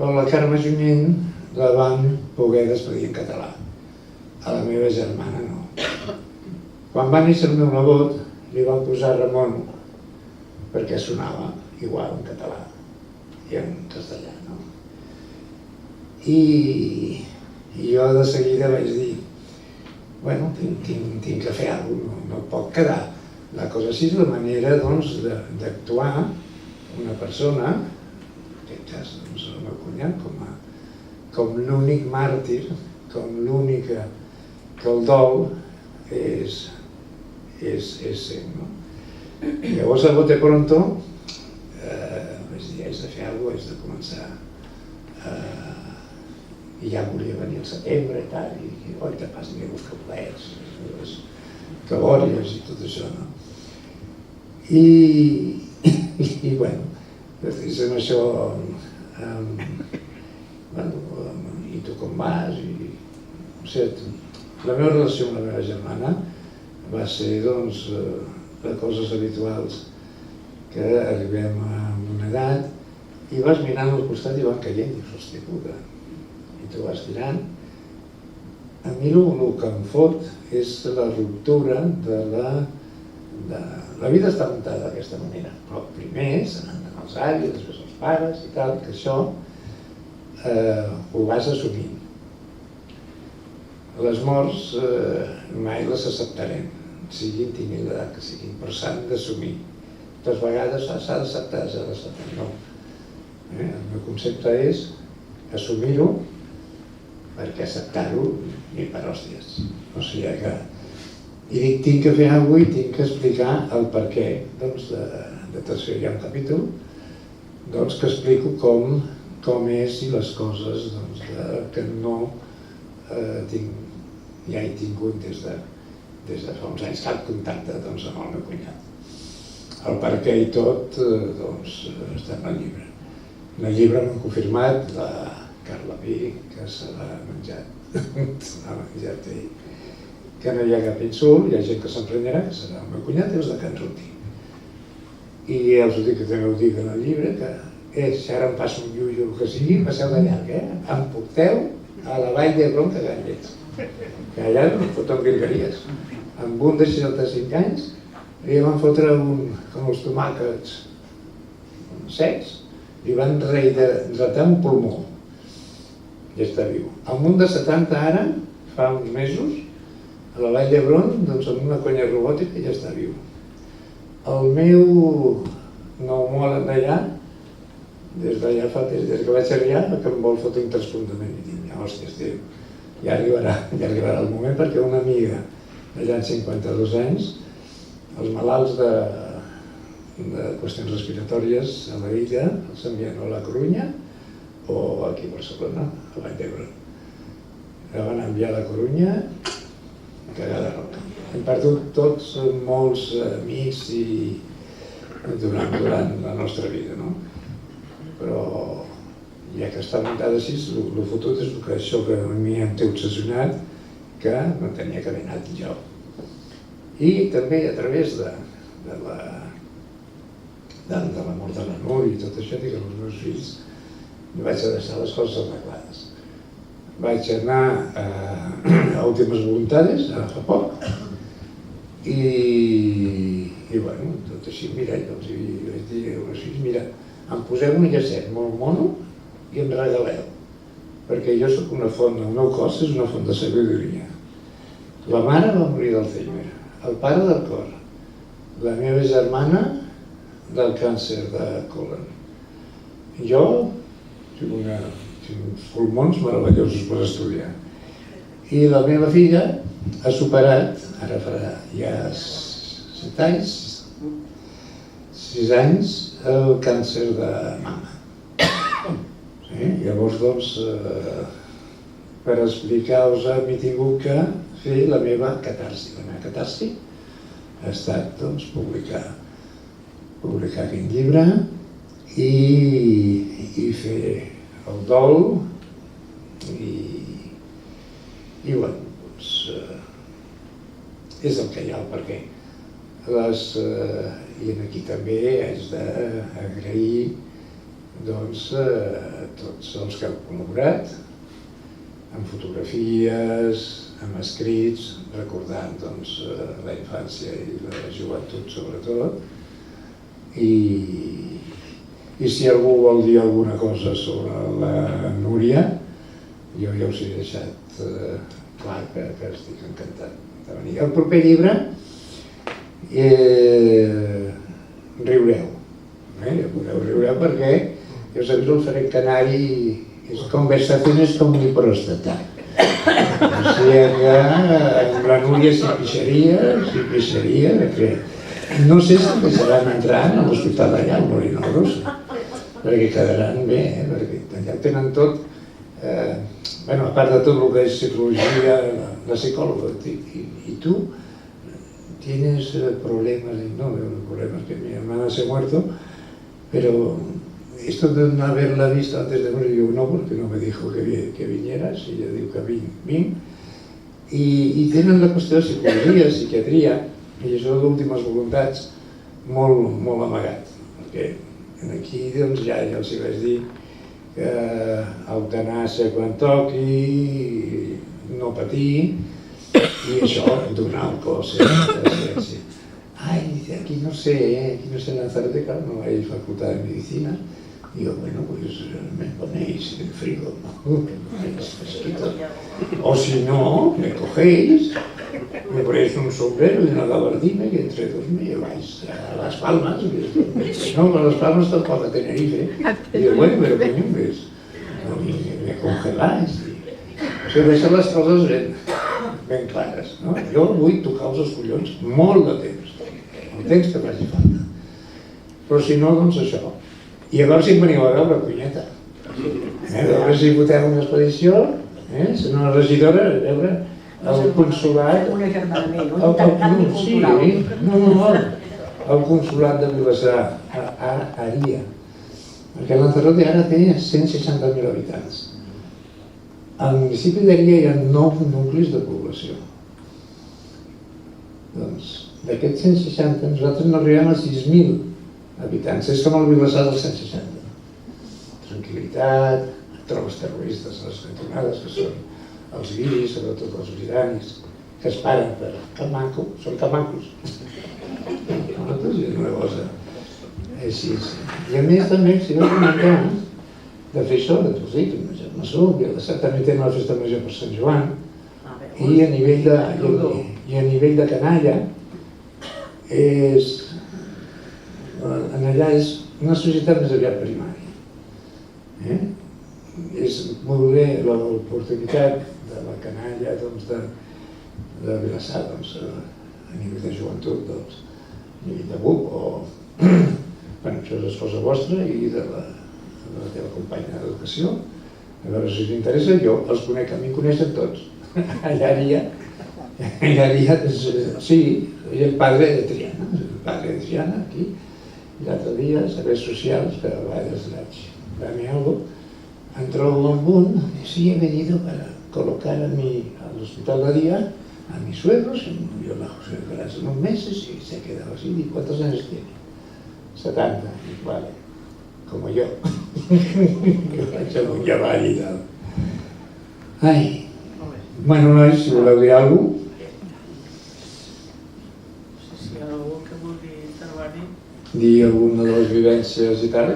però la Carme Junyent la vam poder despedir en català. A la meva germana no. Quan va néixer el meu nebot, li van posar Ramon perquè sonava igual en català i en castellà, no? I jo de seguida vaig dir, bueno, tinc que fer alguna cosa, no pot quedar la cosa així, la manera d'actuar una persona, en aquest cas el meu cunyat, com l'únic màrtir, com l'única que el dol és ser, no? Llavors, a bote pronto, vaig dir, haig de fer alguna cosa, haig de començar. I ja volia venir al setembre i tal, i oi, te pas ni els cabolets, les cabòries i tot això, no? I bueno, després amb això, i tu com vas, la meva relació amb la meva germana va ser, doncs, de coses habituals, que arribem a una edat i vas mirant al costat i van caient, i dius, hòstia puta, i tu vas tirant. A mi el que em fot és la ruptura de la... La vida està muntada d'aquesta manera, però primer se n'han els avis, després els pares i tal, que això ho vas assumint. Les morts mai les acceptarem, tinguin l'edat que siguin, però s'han d'assumir. Moltes vegades s'ha d'acceptar, no. El meu concepte és assumir-ho, perquè acceptar-ho ni per hòsties. O sigui que... I dic, tinc que fer alguna cosa i tinc que explicar el perquè. Doncs de tercer hi ha un capítol que explico com és i les coses que no ja he tingut des de fa uns anys cap contacte amb el meu cunyat. El perquè i tot està en el llibre. En el llibre m'han confirmat la Carla Pi, que se l'ha menjat ell, que no hi ha cap insult, hi ha gent que s'emprenyarà, que serà el meu cunyat i els de Can Ruti. I els ho dic, que també ho dic en el llibre, que si ara em passa un llullo o el que sigui, passeu de llarg, em porteu a la Vall d'Hebron que Gallets, que allà no foten virgueries. Amb un de 65 anys li van fotre com els tomàquets secs, li van rehidratar un pulmó, i està viu. Amb un de 70 ara, fa uns mesos, a la Vall d'Hebron, amb una conya robòtica, ja està viu. El meu pneumòleg d'allà, des que vaig arribar, que em vol fotre un trasplantament. I dic, hòsties, tio, ja arribarà el moment, perquè una amiga d'allà en 52 anys, els malalts de qüestions respiratòries a la illa els envien o a la Corunya o aquí a Barcelona, a Vall d'Hebron. La van enviar a la Corunya, cagada roca. Hem perdut tots molts amics durant la nostra vida, no? Però ja que està muntada així, el fotut és això que a mi em té obsessionat, que no tenia que haver anat jo. I també a través de la mort de la Núria i tot això, dic als meus fills, em vaig deixar les coses arreglades. Vaig anar a Últimes Voluntades, ara fa poc, i bueno, tot així, mira, els vaig dir als meus fills, mira, em poseu un llacet molt mono i em regaleu, perquè jo soc una font, el meu cos és una font de sabidoria. La mare va morir d'Alzheimer, el pare del cor, la meva germana del càncer de colon. Jo tinc uns pulmons meravellosos per estudiar. I la meva filla ha superat, ara farà ja 7 anys, 6 anys, el càncer de mama. Llavors, doncs, per explicar-vos, m'he tingut que fer la meva catarsi. La meva catarsi ha estat, doncs, publicar aquest llibre i fer el dol i bueno, doncs és el que hi ha, el perquè. I aquí també haig d'agrair doncs, tots els que heu col·laborat, amb fotografies, amb escrits, recordant doncs, la infància i la joventut sobretot. I si algú vol dir alguna cosa sobre la Núria, jo ja us he deixat clar que estic encantat de venir. El proper llibre riureu, riureu perquè jo sabeu el faré canari, és conversaciones con mi próstata. O sigui que amb la Núria s'hi pixaria, que no sé si deixaran entrar a l'hospital d'allà, al Molinos, perquè quedaran bé, perquè allà tenen tot, a part de tot el que és psicologia, la psicòloga, i tu tienes problemas, no problemas que mi hermana se ha muerto, pero esto de no haberla visto antes de morir, digo, no, porque no me dijo que vinieras, i ella diu que vinc, i tenen la qüestió de psicologia, psiquiatria, i això d'últimes voluntats, molt amagat, perquè aquí doncs ja els hi vaig dir que eutanàsia quan toqui, no patir, i això, donar el cos, la ciència. Ay, dice, aquí no sé Lanzarote, claro, no hay facultad de medicina. Digo, bueno, pues me ponéis el frigo, ¿no? Me ponéis fresquito. O si no, me cogéis, me ponéis un sombrero y una gabardina y entre dos me lleváis a Las Palmas. No, a Las Palmas tampoco, a Tenerife. Digo, bueno, pero coño, pues, me congeláis. O sigui, deixar les coses ben clares, no? Jo vull tocar els collons molt de temps, el temps que faci falta. Però si no, doncs això. I llavors si em veniu a veure, punyeta. A veure si voteu una expedició, sent una regidora, a veure el consulat... Una germana meva, un intercanvi cultural. El consulat de Vilassar, a Aria. Perquè Lanzarote ara té 160.000 habitants. Al municipi d'Aria hi ha 9 nuclis de població. Doncs, d'aquests 160, nosaltres no arribem a 6.000 habitants. És com el Vilassar dels 160. Tranquil·litat, trobes terroristes a les cantonades, que són els guiris, sobretot els britànics, que es paren per Camaco, són camacos. Nosaltres és una cosa així. I a més també, si no comentem, de fer això, de t'ho dic, Masó, Vilassar també tenen la festa major per Sant Joan, i a nivell de canalla, allà és una societat més aviat primària. És molt bé l'oportunitat de la canalla de Vilassar, a nivell de joventut, a nivell de BUP, això és cosa vostra i de la teva companya d'educació. A veure si us interessa, jo els conec, a mi em coneixen tots. Allà hi ha, sí, el padre de Triana, aquí. I l'altre dia, serveis socials, que a vegades dame algo, entró amb un, sí, he venido para colocar al hospital de día a mis suegros, se murió la José hace unos meses y se ha quedado así. ¿Y cuántos años tiene? 70, vale, como yo. Que vaig a un cavall i tal. Ai, bueno, nois, si voleu dir alguna cosa. Si hi ha algú que vulgui intervenir, Dir alguna de les vivències i tal.